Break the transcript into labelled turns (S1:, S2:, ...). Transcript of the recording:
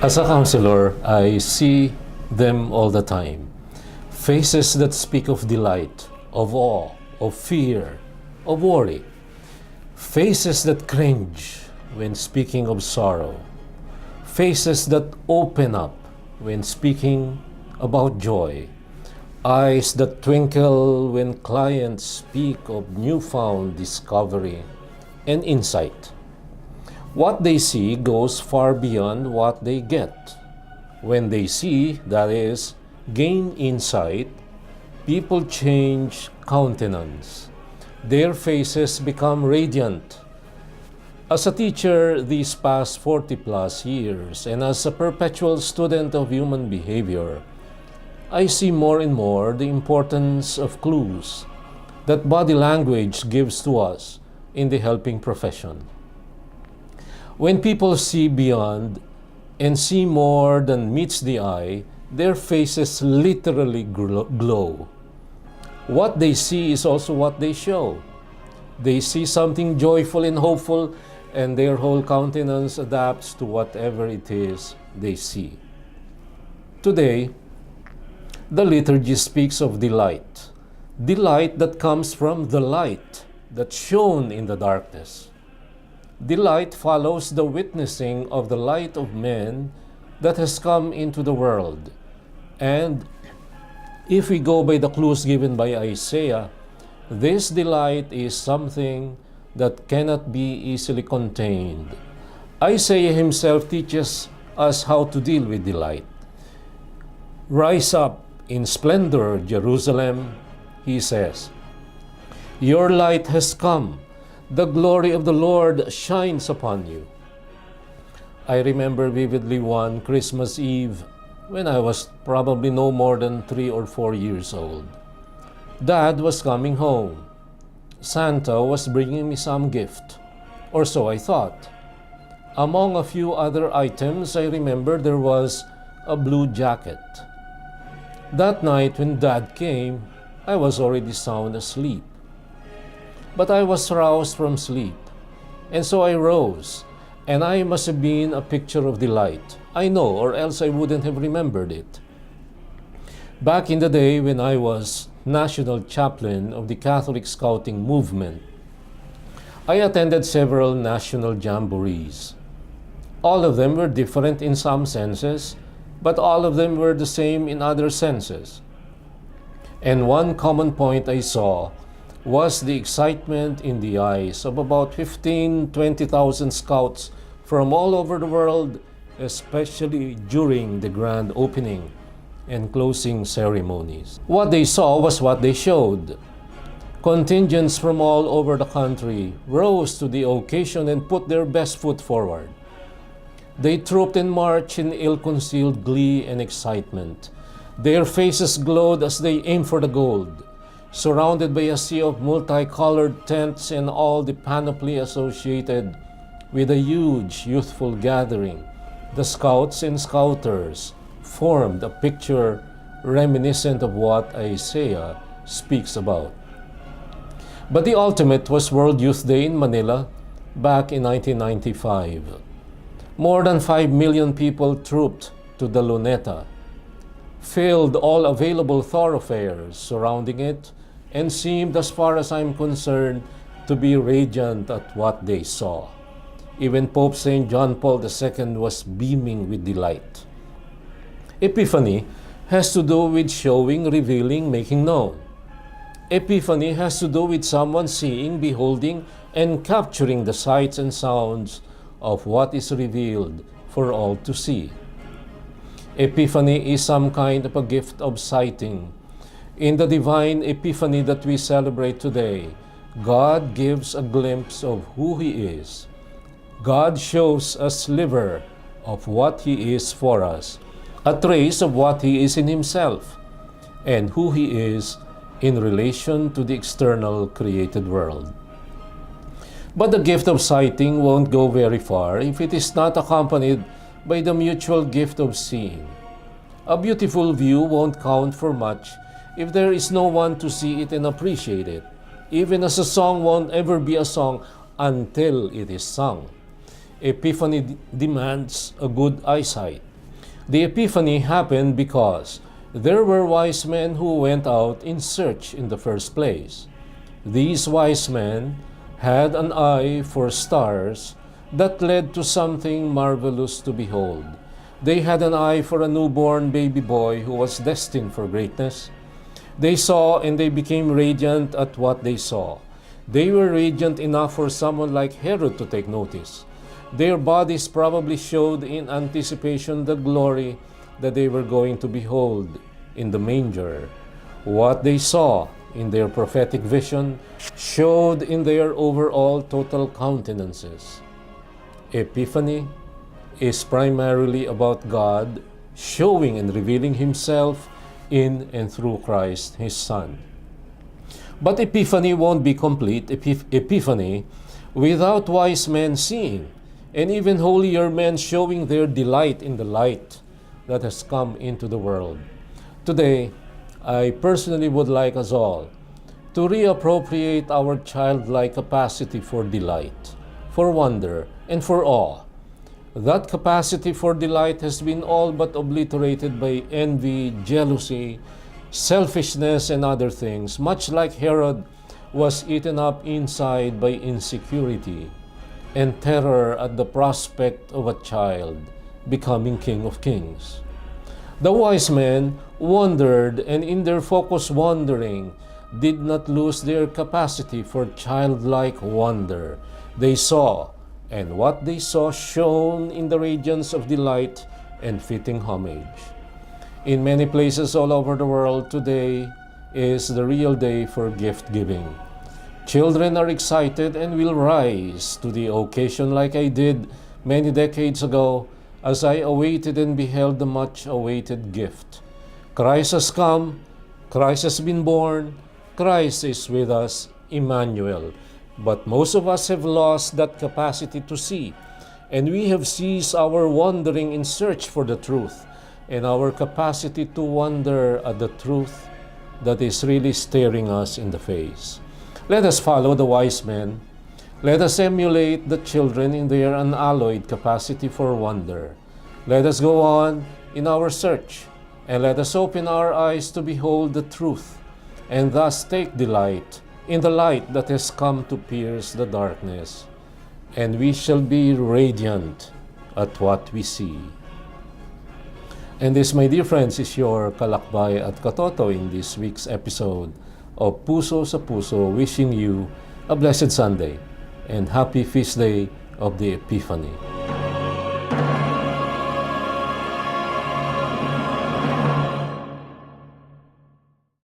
S1: As a counselor, I see them all the time. Faces that speak of delight, of awe, of fear, of worry. Faces that cringe when speaking of sorrow. Faces that open up when speaking about joy. Eyes that twinkle when clients speak of newfound discovery and insight. What they see goes far beyond what they get. When they see, that is, gain insight, people change countenance. Their faces become radiant. As a teacher these past 40 plus years and as a perpetual student of human behavior, I see more and more the importance of clues that body language gives to us in the helping profession. When people see beyond and see more than meets the eye, their faces literally glow. What they see is also what they show. They see something joyful and hopeful, and their whole countenance adapts to whatever it is they see. Today, the liturgy speaks of delight. Delight that comes from the light that shone in the darkness. Delight follows the witnessing of the light of men that has come into the world. And if we go by the clues given by Isaiah, this delight is something that cannot be easily contained. Isaiah himself teaches us how to deal with delight. Rise up in splendor, Jerusalem, he says. Your light has come. The glory of the Lord shines upon you. I remember vividly one Christmas Eve when I was probably no more than 3 or 4 years old. Dad was coming home. Santa was bringing me some gift, or so I thought. Among a few other items, I remember there was a blue jacket. That night when Dad came, I was already sound asleep. But I was roused from sleep, and so I rose, and I must have been a picture of delight. I know, or else I wouldn't have remembered it. Back in the day when I was national chaplain of the Catholic Scouting movement, I attended several national jamborees. All of them were different in some senses, but all of them were the same in other senses. And one common point I saw was the excitement in the eyes of about 20,000 scouts from all over the world, especially during the grand opening and closing ceremonies. What they saw was what they showed. Contingents from all over the country rose to the occasion and put their best foot forward. They trooped and marched in ill-concealed glee and excitement. Their faces glowed as they aimed for the gold. Surrounded by a sea of multicolored tents and all the panoply associated with a huge youthful gathering, the scouts and scouters formed a picture reminiscent of what Isaiah speaks about. But the ultimate was World Youth Day in Manila back in 1995. More than 5 million people trooped to the Luneta, filled all available thoroughfares surrounding it, and seemed, as far as I'm concerned, to be radiant at what they saw. Even Pope St. John Paul II was beaming with delight. Epiphany has to do with showing, revealing, making known. Epiphany has to do with someone seeing, beholding, and capturing the sights and sounds of what is revealed for all to see. Epiphany is some kind of a gift of sighting. In the divine Epiphany that we celebrate today, God gives a glimpse of who He is. God shows a sliver of what He is for us, a trace of what He is in Himself, and who He is in relation to the external created world. But the gift of sighting won't go very far if it is not accompanied by the mutual gift of seeing. A beautiful view won't count for much if there is no one to see it and appreciate it, even as a song won't ever be a song until it is sung. Epiphany demands a good eyesight, The Epiphany happened because there were wise men who went out in search in the first place. These wise men had an eye for stars that led to something marvelous to behold. They had an eye for a newborn baby boy who was destined for greatness. They saw and they became radiant at what they saw. They were radiant enough for someone like Herod to take notice. Their bodies probably showed in anticipation the glory that they were going to behold in the manger. What they saw in their prophetic vision showed in their overall total countenances. Epiphany is primarily about God showing and revealing Himself in and through Christ, His Son. But Epiphany won't be complete, Epiphany, without wise men seeing, and even holier men showing their delight in the light that has come into the world. Today, I personally would like us all to reappropriate our childlike capacity for delight, for wonder, and for awe. That capacity for delight has been all but obliterated by envy, jealousy, selfishness, and other things, much like Herod was eaten up inside by insecurity and terror at the prospect of a child becoming King of Kings. The wise men wondered, and in their focused wondering, did not lose their capacity for childlike wonder. They saw, and what they saw shone in the radiance of delight and fitting homage. In many places all over the world, today is the real day for gift giving. Children are excited and will rise to the occasion like I did many decades ago as I awaited and beheld the much-awaited gift. Christ has come, Christ has been born, Christ is with us, Emmanuel. But most of us have lost that capacity to see, and we have ceased our wandering in search for the truth, and our capacity to wonder at the truth that is really staring us in the face. Let us follow the wise men. Let us emulate the children in their unalloyed capacity for wonder. Let us go on in our search, and let us open our eyes to behold the truth, and thus take delight in the light that has come to pierce the darkness, and we shall be radiant at what we see. And this, my dear friends, is your Kalakbay at Katoto in this week's episode of Puso sa Puso, wishing you a blessed Sunday and happy feast day of the Epiphany.